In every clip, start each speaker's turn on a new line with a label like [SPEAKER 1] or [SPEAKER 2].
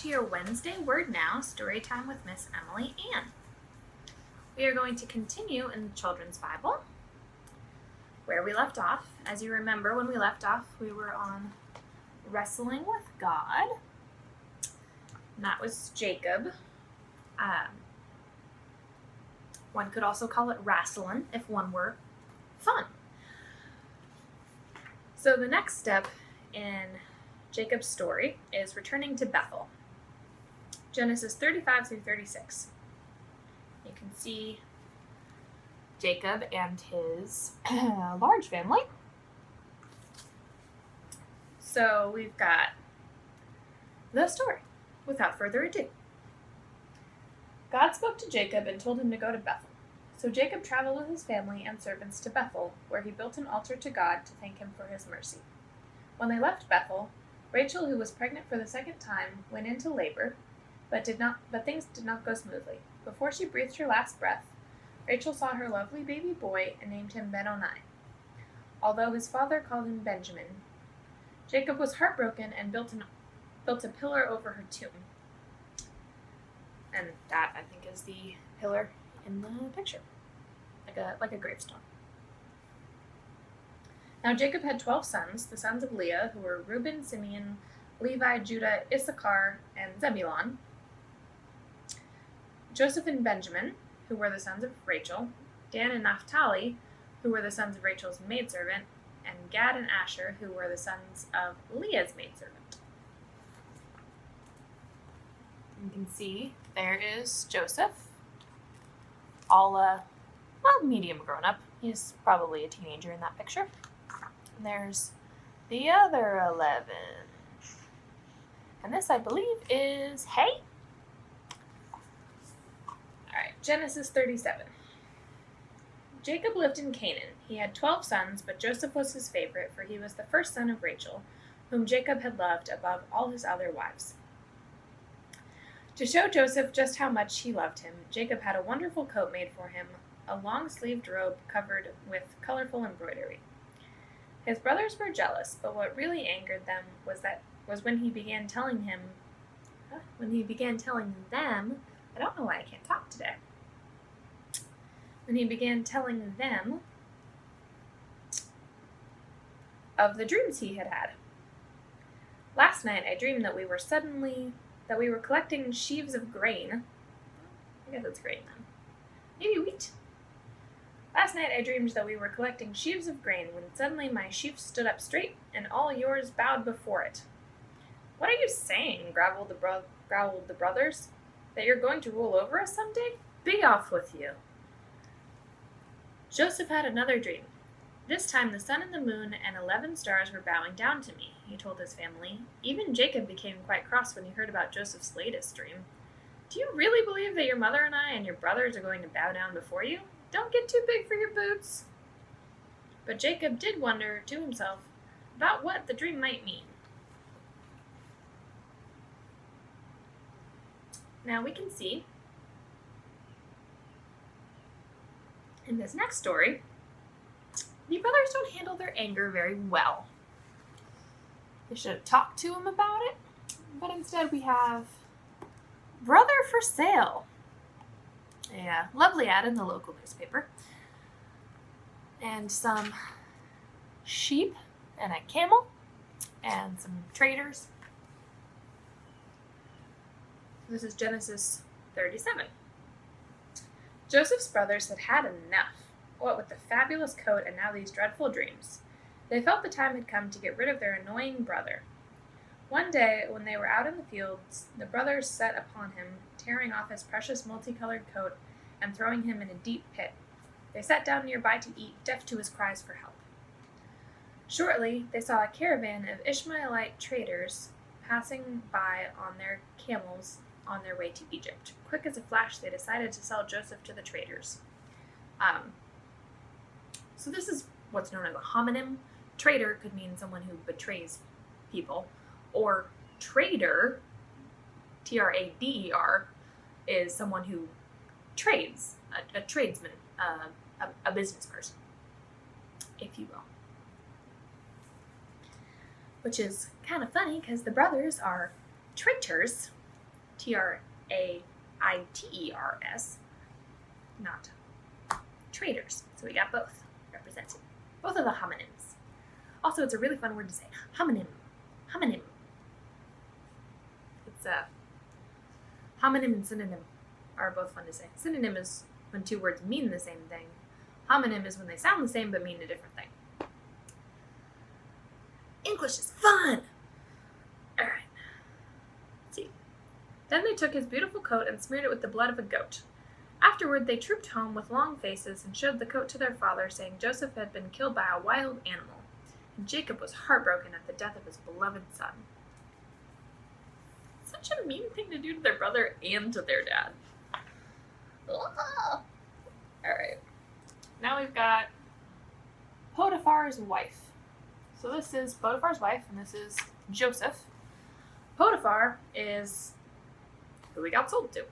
[SPEAKER 1] to your Wednesday Word Now Storytime with Miss Emily Ann. We are going to continue in the Children's Bible where we left off. As you remember, when we left off, we were on wrestling with God. And that was Jacob. One could also call it wrestling if one were fun. So the next step in Jacob's story is returning to Bethel. Genesis 35 through 36. You can see Jacob and his large family. So we've got the story. Without further ado. God spoke to Jacob and told him to go to Bethel. So Jacob traveled with his family and servants to Bethel, where he built an altar to God to thank him for his mercy. When they left Bethel, Rachel, who was pregnant for the second time, went into labor, but things did not go smoothly. Before she breathed her last breath, Rachel saw her lovely baby boy and named him Ben-Oni, although his father called him Benjamin. Jacob was heartbroken and built a pillar over her tomb. And that, I think, is the pillar in the picture, like a gravestone. Now Jacob had 12 sons, the sons of Leah, who were Reuben, Simeon, Levi, Judah, Issachar, and Zebulun. Joseph and Benjamin, who were the sons of Rachel. Dan and Naphtali, who were the sons of Rachel's maidservant. And Gad and Asher, who were the sons of Leah's maidservant. You can see there is Joseph, all medium grown up. He's probably a teenager in that picture. And there's the other 11. And this, I believe, is hay. Alright, Genesis 37. Jacob lived in Canaan. He had 12 sons, but Joseph was his favorite, for he was the first son of Rachel, whom Jacob had loved above all his other wives. To show Joseph just how much he loved him, Jacob had a wonderful coat made for him, a long-sleeved robe covered with colorful embroidery. His brothers were jealous, but what really angered them was when he began telling them, I don't know why I can't talk today. When he began telling them of the dreams he had had. Last night I dreamed that we were collecting sheaves of grain. I guess it's grain then. Maybe wheat. Last night I dreamed that we were collecting sheaves of grain when suddenly my sheaf stood up straight and all yours bowed before it. What are you saying? Growled the brothers. That you're going to rule over us someday? Be off with you. Joseph had another dream. This time the sun and the moon and 11 stars were bowing down to me, he told his family. Even Jacob became quite cross when he heard about Joseph's latest dream. Do you really believe that your mother and I and your brothers are going to bow down before you? Don't get too big for your boots. But Jacob did wonder to himself about what the dream might mean. Now we can see in this next story, the brothers don't handle their anger very well. They should have talked to him about it, but instead we have brother for sale. A lovely ad in the local newspaper. And some sheep and a camel and some traders. This is Genesis 37. Joseph's brothers had had enough. What with the fabulous coat and now these dreadful dreams. They felt the time had come to get rid of their annoying brother. One day, when they were out in the fields, the brothers set upon him, tearing off his precious multicolored coat and throwing him in a deep pit. They sat down nearby to eat, deaf to his cries for help. Shortly, they saw a caravan of Ishmaelite traders passing by on their camels on their way to Egypt. Quick as a flash, they decided to sell Joseph to the traders. So this is what's known as a homonym. Trader could mean someone who betrays people, or trader, Trader, is someone who trades, a tradesman, a business person, if you will. Which is kind of funny because the brothers are traitors Traiters, not traitors. So we got both represented. Both of the homonyms. Also, it's a really fun word to say. Homonym. Homonym. It's homonym and synonym are both fun to say. Synonym is when two words mean the same thing. Homonym is when they sound the same but mean a different thing. English is fun! Alright. Let's see. Then they took his beautiful coat and smeared it with the blood of a goat. Afterward, they trooped home with long faces and showed the coat to their father, saying Joseph had been killed by a wild animal. And Jacob was heartbroken at the death of his beloved son. Such a mean thing to do to their brother and to their dad. Alright. Now we've got Potiphar's wife. So this is Potiphar's wife, and this is Joseph. Potiphar is who we got sold to,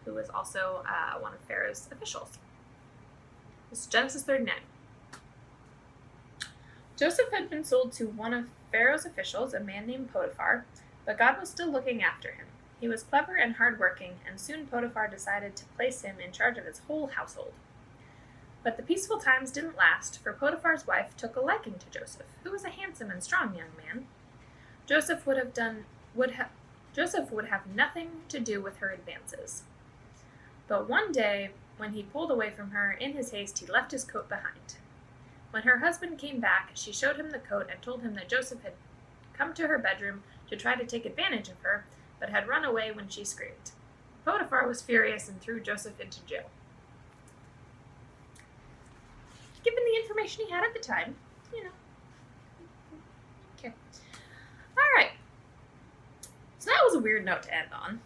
[SPEAKER 1] who is also one of Pharaoh's officials. This is Genesis 39. Joseph had been sold to one of Pharaoh's officials, a man named Potiphar, but God was still looking after him. He was clever and hardworking, and soon Potiphar decided to place him in charge of his whole household. But the peaceful times didn't last, for Potiphar's wife took a liking to Joseph, who was a handsome and strong young man. Joseph would have nothing to do with her advances. But one day, when he pulled away from her, in his haste he left his coat behind. When her husband came back, she showed him the coat and told him that Joseph had come to her bedroom to try to take advantage of her, but had run away when she screamed. Potiphar was furious and threw Joseph into jail. Given the information he had at the time, Okay. Alright. So that was a weird note to end on.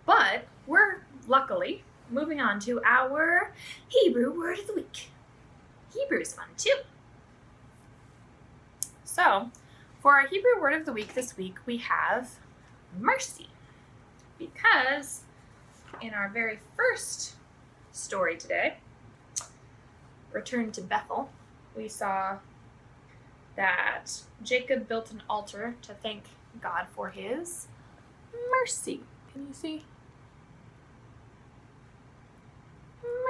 [SPEAKER 1] But we're, luckily, moving on to our Hebrew word of the week. Hebrew's fun, too. So, for our Hebrew word of the week this week, we have mercy. Because in our very first story today, Return to Bethel, we saw that Jacob built an altar to thank God for his mercy. Can you see?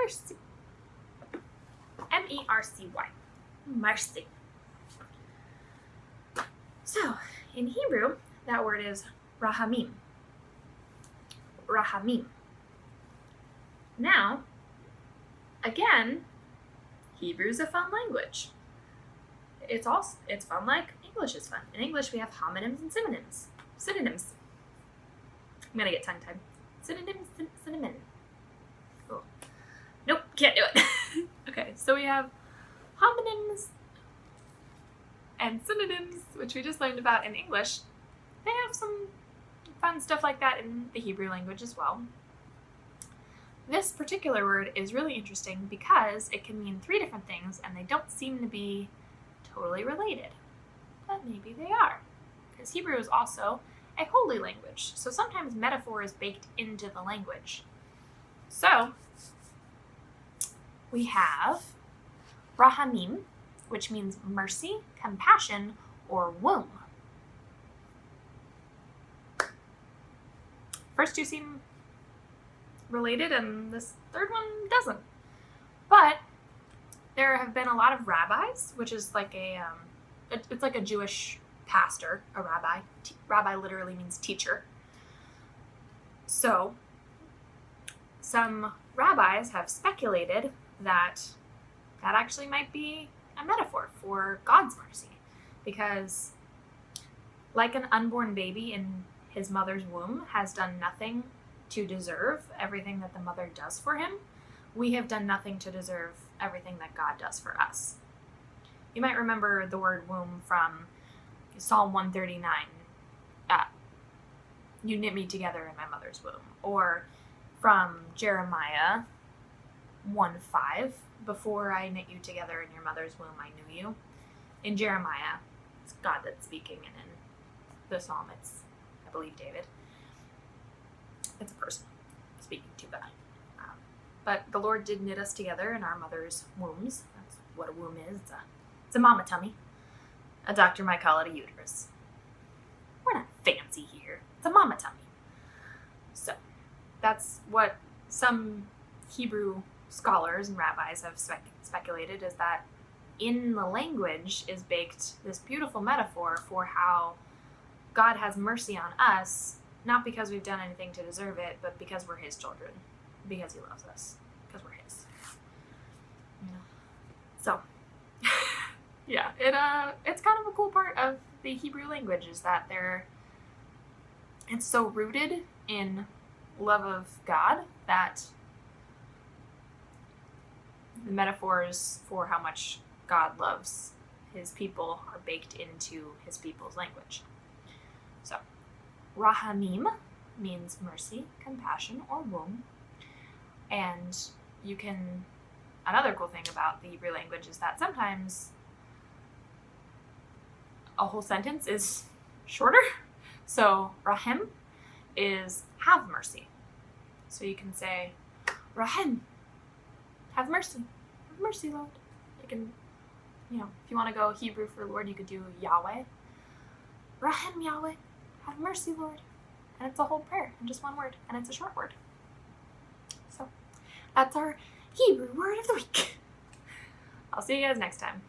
[SPEAKER 1] Mercy. M-E-R-C-Y. Mercy. So, in Hebrew, that word is rahamim. Rahamim. Now, again, Hebrew's a fun language. It's fun like English is fun. In English, we have homonyms and synonyms. Synonyms. I'm gonna get tongue-tied. Synonyms, synonym. Oh. Nope, can't do it. Okay, so we have homonyms and synonyms, which we just learned about in English. They have some fun stuff like that in the Hebrew language as well. This particular word is really interesting because it can mean 3 different things and they don't seem to be totally related. But maybe they are. Because Hebrew is also a holy language, so sometimes metaphor is baked into the language. So, we have rahamim, which means mercy, compassion, or womb. First 2 seem related, and this third one doesn't. But there have been a lot of rabbis, which is like it's like a Jewish pastor, a rabbi. Rabbi literally means teacher. So, some rabbis have speculated that actually might be a metaphor for God's mercy. Because like an unborn baby in his mother's womb has done nothing to deserve everything that the mother does for him, we have done nothing to deserve everything that God does for us. You might remember the word womb from Psalm 139. You knit me together in my mother's womb. Or from Jeremiah 1:5. Before I knit you together in your mother's womb, I knew you. In Jeremiah, it's God that's speaking, and in the psalm, it's, I believe, David. It's a person speaking to God. But the Lord did knit us together in our mother's wombs. That's what a womb is. It's a mama tummy. A doctor might call it a uterus. We're not fancy here. It's a mama tummy. that's what some Hebrew scholars and rabbis have speculated, is that in the language is baked this beautiful metaphor for how God has mercy on us, not because we've done anything to deserve it, but because we're his children, because he loves us, because we're his. So, yeah, it's kind of a cool part of the Hebrew language, is that it's so rooted in love of God that the metaphors for how much God loves his people are baked into his people's language. So, Rahamim means mercy, compassion, or womb. And another cool thing about the Hebrew language is that sometimes a whole sentence is shorter. So, Rahim is have mercy. So you can say, Rahim, have mercy. Have mercy, Lord. You can, if you want to go Hebrew for Lord, you could do Yahweh. Rahim, Yahweh. Have mercy, Lord. And it's a whole prayer in just one word, and it's a short word. So that's our Hebrew word of the week. I'll see you guys next time.